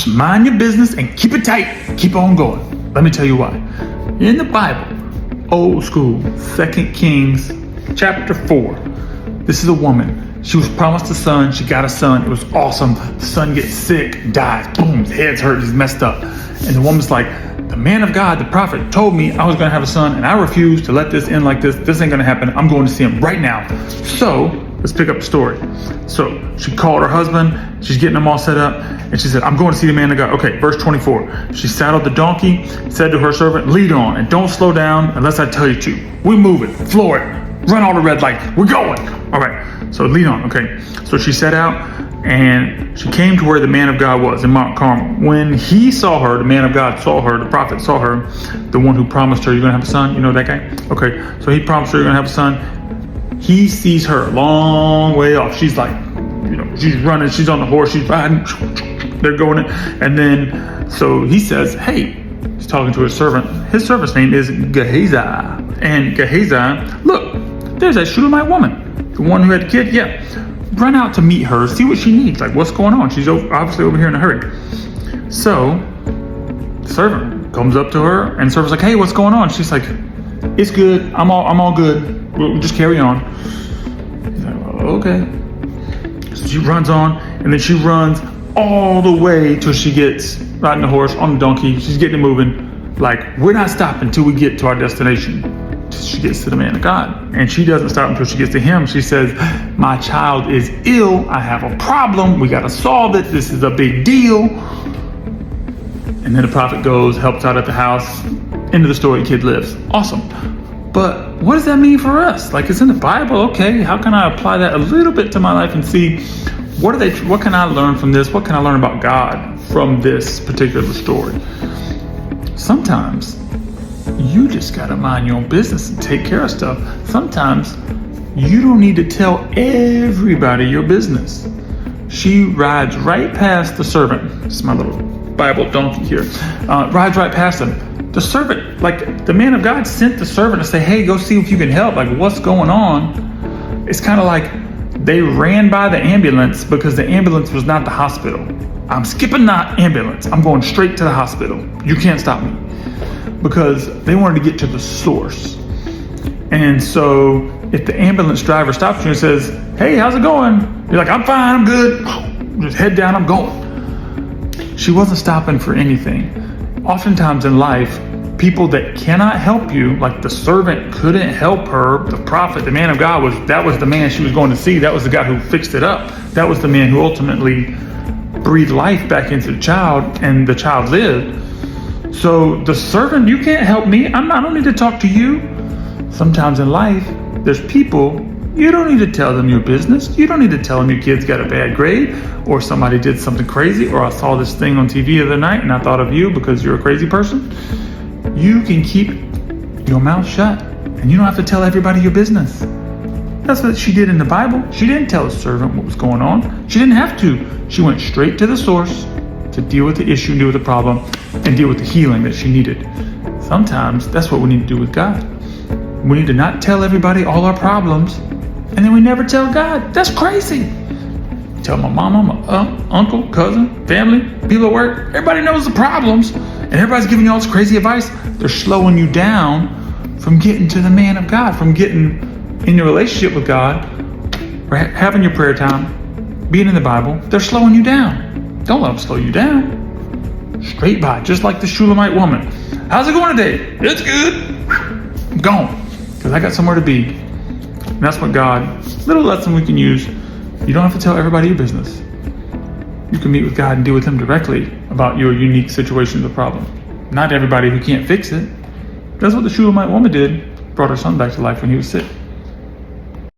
Just mind your business and keep it tight. Keep on going. Let me tell you why. In the Bible, old school, 2 Kings chapter 4, this is a woman. She was promised a son. She got a son. It was awesome. The son gets sick, dies. Boom, his head's hurt. He's messed up. And the woman's like, the man of God, the prophet, told me I was going to have a son, and I refuse to let this end like this. This ain't going to happen. I'm going to see him right now. So let's pick up the story. So she called her husband. She's getting them all set up. And she said, I'm going to see the man of God. Okay, verse 24. She saddled the donkey, said to her servant, lead on and don't slow down unless I tell you to. We move it, floor it, run all the red lights. We're going. All right. So lead on, okay. So she set out and she came to where the man of God was in Mount Carmel. When he saw her, the man of God saw her, the prophet saw her, the one who promised her, you're gonna have a son, you know that guy? Okay, so he promised her you're gonna have a son. He sees her a long way off. She's like, she's running, she's on the horse, she's riding, they're going in. And then, so he says, hey, he's talking to his servant. His servant's name is Gehazi. And Gehazi, look, there's that Shulamite woman. The one who had the kid, yeah. Run out to meet her, see what she needs. Like, what's going on? She's obviously over here in a hurry. So, the servant comes up to her, and the servant's like, hey, what's going on? She's like, it's good. I'm all good. We'll just carry on. He's like, well, okay. So she runs on, and then she runs all the way till she gets riding the horse on the donkey. She's getting it moving. Like, we're not stopping until we get to our destination. She gets to the man of God, and she doesn't stop until she gets to him. She says, my child is ill. I have a problem. We got to solve it. This is a big deal. And then the prophet goes, helps out at the house. End of the story. Kid lives. Awesome. But what does that mean for us? Like, it's in the Bible. Okay, how can I apply that a little bit to my life and see what can I learn from this? What can I learn about God from this particular story? Sometimes you just gotta mind your own business and take care of stuff. Sometimes you don't need to tell everybody your business. She rides right past the servant. This is my little Bible donkey here. Rides right past him. The servant, like the man of God sent the servant to say, hey, go see if you can help. Like, what's going on? It's kind of like they ran by the ambulance because the ambulance was not the hospital. I'm skipping the ambulance. I'm going straight to the hospital. You can't stop me. Because they wanted to get to the source. And so if the ambulance driver stops you and says, hey, how's it going? You're like, I'm fine, I'm good. Just head down, I'm going. She wasn't stopping for anything. Oftentimes in life, people that cannot help you, like the servant couldn't help her, the prophet, the man of God, that was the man she was going to see. That was the guy who fixed it up. That was the man who ultimately breathed life back into the child, and the child lived. So the servant, you can't help me. I don't need to talk to you. Sometimes in life, there's people, you don't need to tell them your business. You don't need to tell them your kids got a bad grade, or somebody did something crazy, or I saw this thing on TV the other night and I thought of you because you're a crazy person. You can keep your mouth shut and you don't have to tell everybody your business. That's what she did in the Bible. She didn't tell the servant what was going on. She didn't have to. She went straight to the source to deal with the issue, deal with the problem, and deal with the healing that she needed. Sometimes that's what we need to do with God. We need to not tell everybody all our problems, and then we never tell God. That's crazy. Tell my mama, my uncle, cousin, family, people at work. Everybody knows the problems, and everybody's giving you all this crazy advice. They're slowing you down from getting to the man of God, from getting in your relationship with God, or having your prayer time, being in the Bible. They're slowing you down. Don't let them slow you down. Straight by, just like the Shulamite woman. How's it going today? It's good. I'm gone, because I got somewhere to be. And that's what God, little lesson we can use. You don't have to tell everybody your business. You can meet with God and deal with Him directly about your unique situation, the problem. Not everybody who can't fix it. That's what the Shulamite woman did. Brought her son back to life when he was sick.